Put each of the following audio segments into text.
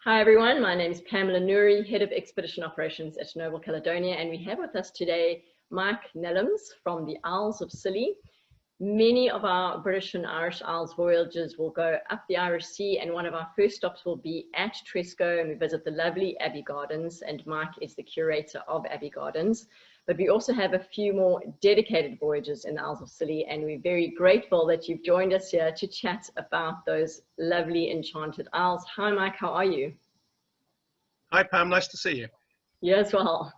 Hi everyone, my name is Pamela Nuri, Head of Expedition Operations at Noble Caledonia, and we have with us today Mike Nelhams from the Isles of Scilly. Many of our British and Irish Isles voyages will go up the Irish Sea, and one of our first stops will be at Tresco, and we visit the lovely Abbey Gardens, and Mike is the curator of Abbey Gardens. But we also have a few more dedicated voyages in the Isles of Scilly, and we're very grateful that you've joined us here to chat about those lovely enchanted isles. Hi Mike, how are you? Hi Pam, nice to see you. You as well.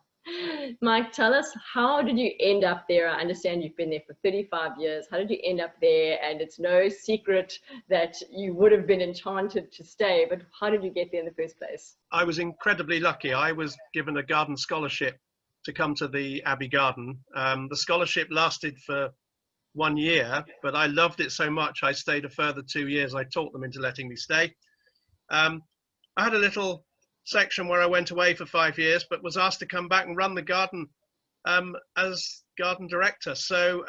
Mike, tell us, how did you end up there? I understand you've been there for 35 years. How did you end up there? And it's no secret that you would have been enchanted to stay, but how did you get there in the first place? I was incredibly lucky. I was given a garden scholarship to come to the Abbey Garden. The scholarship lasted for 1 year, but I loved it so much I stayed a further 2 years. I talked them into letting me stay. I had a little section where I went away for 5 years, but was asked to come back and run the garden as garden director. So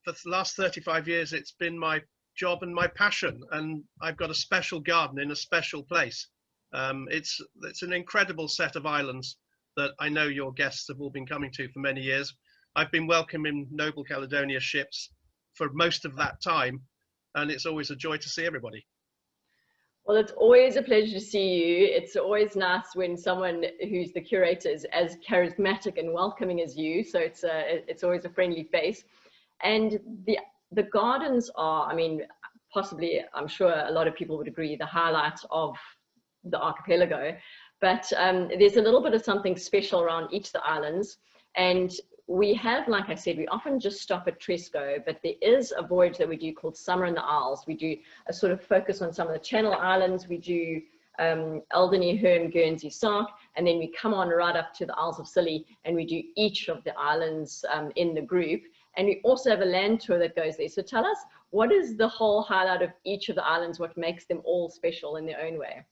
for the last 35 years, it's been my job and my passion, and I've got a special garden in a special place. It's an incredible set of islands that I know your guests have all been coming to for many years. I've been welcoming Noble Caledonia ships for most of that time, and it's always a joy to see everybody. Well, it's always a pleasure to see you. It's always nice when someone who's the curator is as charismatic and welcoming as you. So it's always a friendly face. And the gardens are, I mean, possibly, I'm sure a lot of people would agree, the highlight of the archipelago. But there's a little bit of something special around each of the islands. And we have, like I said, we often just stop at Tresco, but there is a voyage that we do called Summer in the Isles. We do a sort of focus on some of the Channel Islands. We do Alderney, Herm, Guernsey, Sark, and then we come on right up to the Isles of Scilly, and we do each of the islands in the group. And we also have a land tour that goes there. So tell us, what is the whole highlight of each of the islands? What makes them all special in their own way?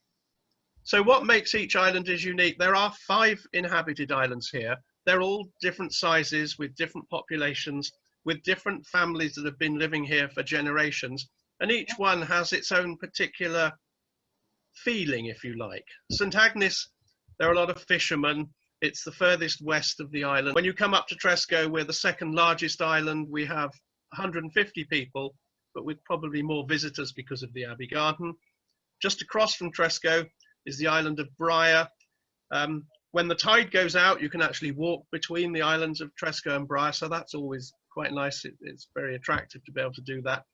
So what makes each island is unique. There are 5 inhabited islands here. They're all different sizes with different populations, with different families that have been living here for generations. And each one has its own particular feeling, if you like. St. Agnes, there are a lot of fishermen. It's the furthest west of the island. When you come up to Tresco, we're the second largest island. We have 150 people, but with probably more visitors because of the Abbey Garden. Just across from Tresco is the island of Briar. When the tide goes out, you can actually walk between the islands of Tresco and Briar, so that's always quite nice. It's very attractive to be able to do that.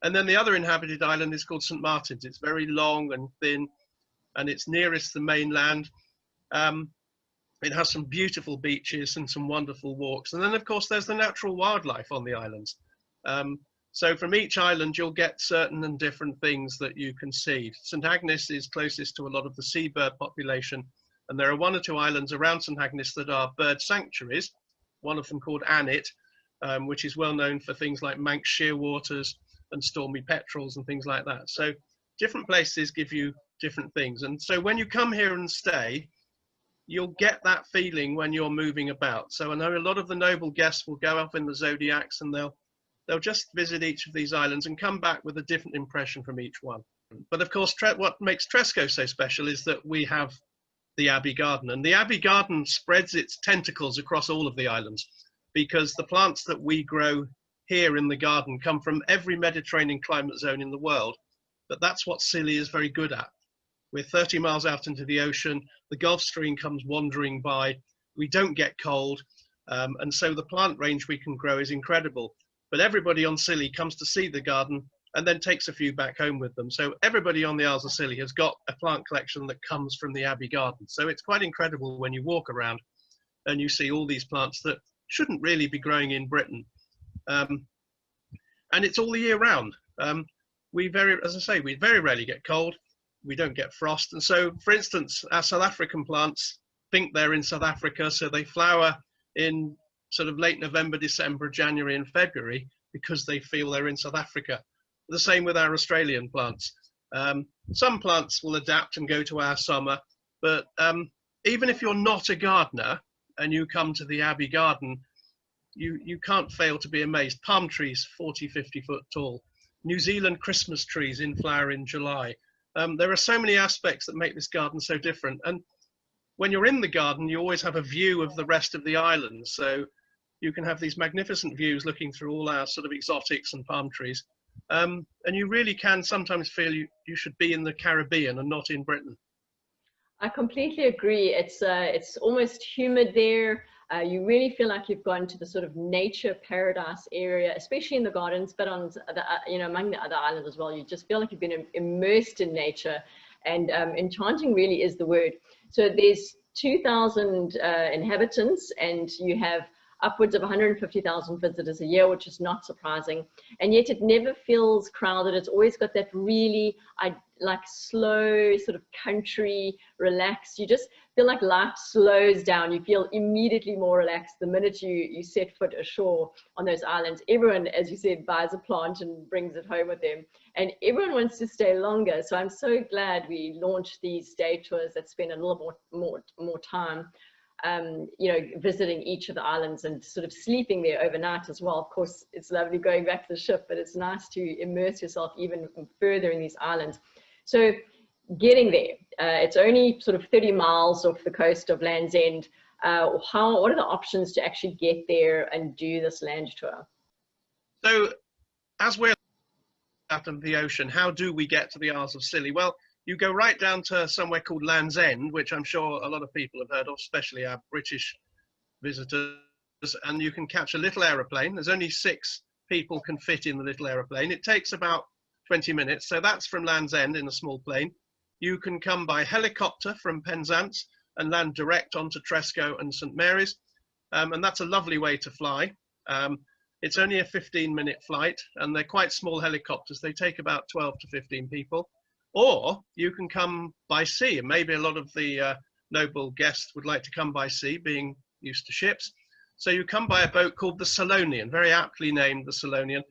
And then the other inhabited island is called St. Martin's. It's very long and thin, and it's nearest the mainland. It has some beautiful beaches and some wonderful walks. And then, of course, there's the natural wildlife on the islands. So from each island, you'll get certain and different things that you can see. St. Agnes is closest to a lot of the seabird population, and there are 1 or 2 islands around St. Agnes that are bird sanctuaries, one of them called Annet, which is well known for things like Manx shearwaters and stormy petrels and things like that. So different places give you different things. And so when you come here and stay, you'll get that feeling when you're moving about. So I know a lot of the Noble guests will go up in the Zodiacs, and they'll just visit each of these islands and come back with a different impression from each one. But of course, what makes Tresco so special is that we have the Abbey Garden, and the Abbey Garden spreads its tentacles across all of the islands, because the plants that we grow here in the garden come from every Mediterranean climate zone in the world. But that's what Scilly is very good at. We're 30 miles out into the ocean, the Gulf Stream comes wandering by, we don't get cold, and so the plant range we can grow is incredible. But everybody on Scilly comes to see the garden and then takes a few back home with them. So everybody on the Isles of Scilly has got a plant collection that comes from the Abbey Garden. So it's quite incredible when you walk around and you see all these plants that shouldn't really be growing in Britain. And it's all the year round. As I say, we very rarely get cold. We don't get frost. And so, for instance, our South African plants think they're in South Africa, so they flower in sort of late November, December, January and February because they feel they're in South Africa. The same with our Australian plants. Some plants will adapt and go to our summer, but even if you're not a gardener and you come to the Abbey Garden, you can't fail to be amazed. Palm trees, 40, 50 foot tall. New Zealand Christmas trees in flower in July. There are so many aspects that make this garden so different. And when you're in the garden, you always have a view of the rest of the island. So you can have these magnificent views looking through all our sort of exotics and palm trees. And you really can sometimes feel you should be in the Caribbean and not in Britain. I completely agree. It's almost humid there. You really feel like you've gone to the sort of nature paradise area, especially in the gardens, but on the, among the other islands as well. You just feel like you've been immersed in nature, and enchanting really is the word. So there's 2,000 inhabitants, and you have upwards of 150,000 visitors a year, which is not surprising. And yet it never feels crowded. It's always got that really like slow sort of country relaxed. You just feel like life slows down. You feel immediately more relaxed the minute you set foot ashore on those islands. Everyone, as you said, buys a plant and brings it home with them. And everyone wants to stay longer. So I'm so glad we launched these day tours that spend a little more time visiting each of the islands and sort of sleeping there overnight as well. Of course, it's lovely going back to the ship, but it's nice to immerse yourself even further in these islands. So getting there, it's only sort of 30 miles off the coast of Land's End. What are the options to actually get there and do this land tour? So as we're out of the ocean, how do we get to the Isles of Scilly? Well, you go right down to somewhere called Land's End, which I'm sure a lot of people have heard of, especially our British visitors, and you can catch a little aeroplane. There's only 6 people can fit in the little aeroplane. It takes about 20 minutes, so that's from Land's End in a small plane. You can come by helicopter from Penzance and land direct onto Tresco and St Mary's, and that's a lovely way to fly. It's only a 15-minute flight, and they're quite small helicopters. They take about 12 to 15 people. Or you can come by sea, and maybe a lot of the Noble guests would like to come by sea, being used to ships. So you come by a boat called the Caledonia, very aptly named the Caledonia,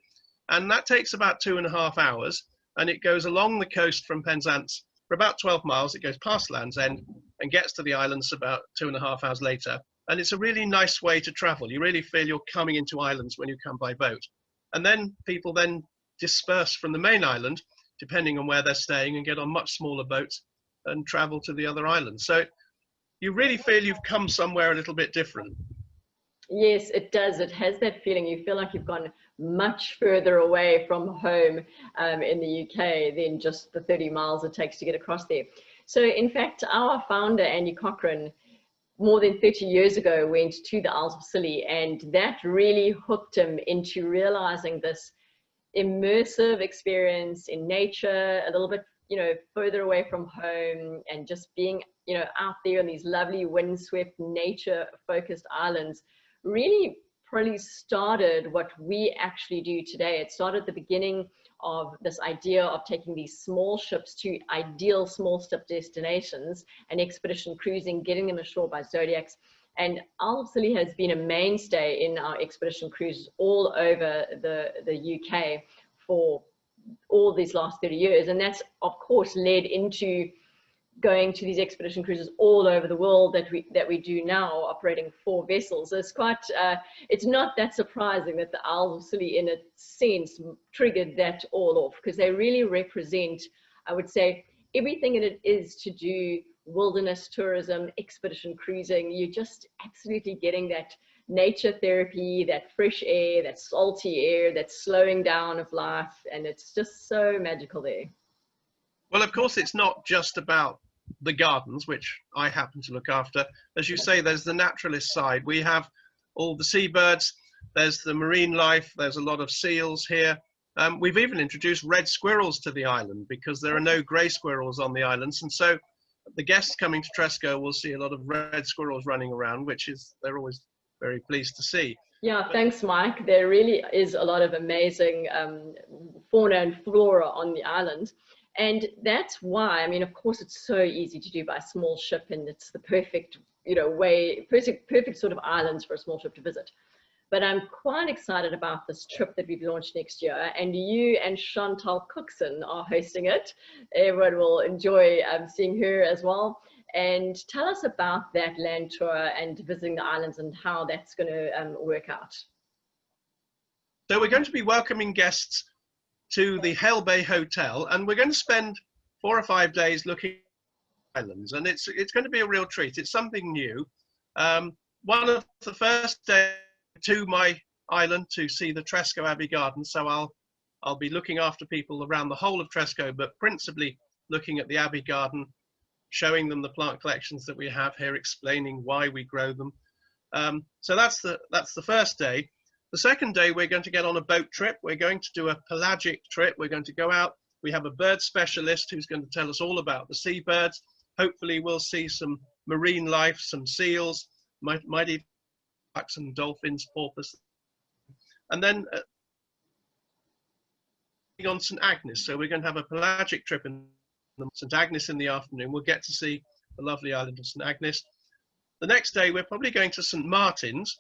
and that takes about 2.5 hours, and it goes along the coast from Penzance for about 12 miles. It goes past Land's End and gets to the islands about 2.5 hours later. And it's a really nice way to travel. You really feel you're coming into islands when you come by boat. And then people then disperse from the main island, depending on where they're staying, and get on much smaller boats and travel to the other islands. So you really feel you've come somewhere a little bit different. Yes, it does. It has that feeling. You feel like you've gone much further away from home in the UK than just the 30 miles it takes to get across there. So in fact, our founder, Andy Cochran, more than 30 years ago went to the Isles of Scilly, and that really hooked him into realizing this immersive experience in nature, a little bit further away from home, and just being out there on these lovely windswept nature focused islands really probably started what we actually do today. It started the beginning of this idea of taking these small ships to ideal small ship destinations and expedition cruising, getting them ashore by Zodiacs. And Isle of Scilly has been a mainstay in our expedition cruises all over the UK for all these last 30 years. And that's, of course, led into going to these expedition cruises all over the world that we do now, operating 4 vessels. So it's quite, it's not that surprising that the Isles of Scilly, in a sense, triggered that all off, because they really represent, I would say, everything that it is to do wilderness tourism, expedition cruising. You're just absolutely getting that nature therapy, that fresh air, that salty air, that slowing down of life, and it's just so magical there. Well, of course, it's not just about the gardens, which I happen to look after. As you say, there's the naturalist side. We have all the seabirds, there's the marine life, there's a lot of seals here. We've even introduced red squirrels to the island because there are no grey squirrels on the islands, and so the guests coming to Tresco will see a lot of red squirrels running around, which is, they're always very pleased to see. Yeah, thanks, Mike. There really is a lot of amazing fauna and flora on the island. And that's why, I mean, of course, it's so easy to do by a small ship, and it's the perfect, perfect sort of islands for a small ship to visit. But I'm quite excited about this trip that we've launched next year, and you and Chantal Cookson are hosting it. Everyone will enjoy seeing her as well. And tell us about that land tour and visiting the islands and how that's going to work out. So we're going to be welcoming guests to the Hale Bay Hotel, and we're going to spend 4 or 5 days looking at islands, and it's going to be a real treat. It's something new. One of the first days to my island to see the Tresco Abbey garden, so I'll be looking after people around the whole of Tresco, but principally looking at the Abbey garden, showing them the plant collections that we have here, explaining why we grow them. So that's the first day. The second day, we're going to get on a boat trip. We're going to do a pelagic trip. We're going to go out. We have a bird specialist who's going to tell us all about the seabirds. Hopefully we'll see some marine life, some seals, might even some dolphins, porpoise. And then on St. Agnes. So we're going to have a pelagic trip in St. Agnes in the afternoon. We'll get to see the lovely island of St. Agnes. The next day, we're probably going to St. Martin's.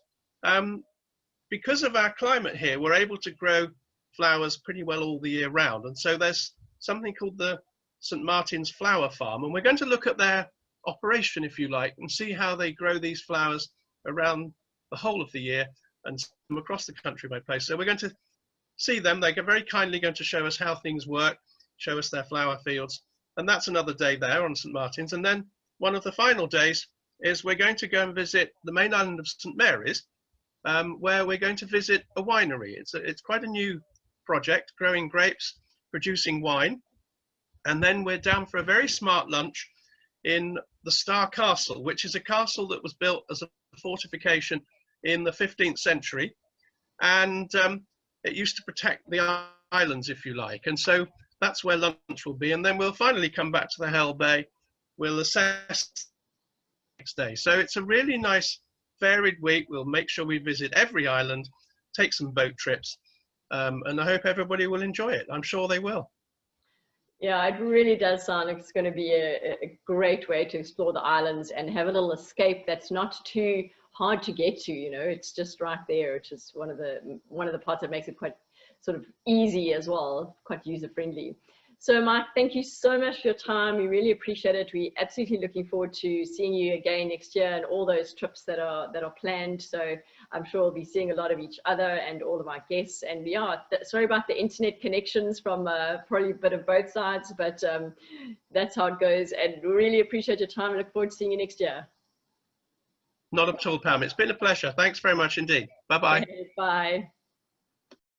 Because of our climate here, we're able to grow flowers pretty well all the year round. And so there's something called the St. Martin's Flower Farm. And we're going to look at their operation, if you like, and see how they grow these flowers around the whole of the year and across the country by place. So we're going to see them. They're very kindly going to show us how things work, show us their flower fields. And that's another day there on St. Martin's. And then one of the final days is we're going to go and visit the main island of St. Mary's, where we're going to visit a winery. It's quite a new project, growing grapes, producing wine. And then we're down for a very smart lunch in the Star Castle, which is a castle that was built as a fortification in the 15th century. And it used to protect the islands, if you like. And so that's where lunch will be. And then we'll finally come back to the Hell Bay. We'll assess next day. So it's a really nice varied week. We'll make sure we visit every island, take some boat trips, and I hope everybody will enjoy it. I'm sure they will. Yeah, it really does sound like it's going to be a great way to explore the islands and have a little escape that's not too hard to get to. You know, it's just right there, which is one of the parts that makes it quite sort of easy as well, quite user friendly. So Mike, thank you so much for your time. We really appreciate it. We're absolutely looking forward to seeing you again next year and all those trips that are planned. So I'm sure we'll be seeing a lot of each other and all of our guests. And yeah, sorry about the internet connections from probably a bit of both sides, but that's how it goes. And we really appreciate your time and look forward to seeing you next year. Not at all, Pam. It's been a pleasure. Thanks very much indeed. Bye-bye. Okay, bye.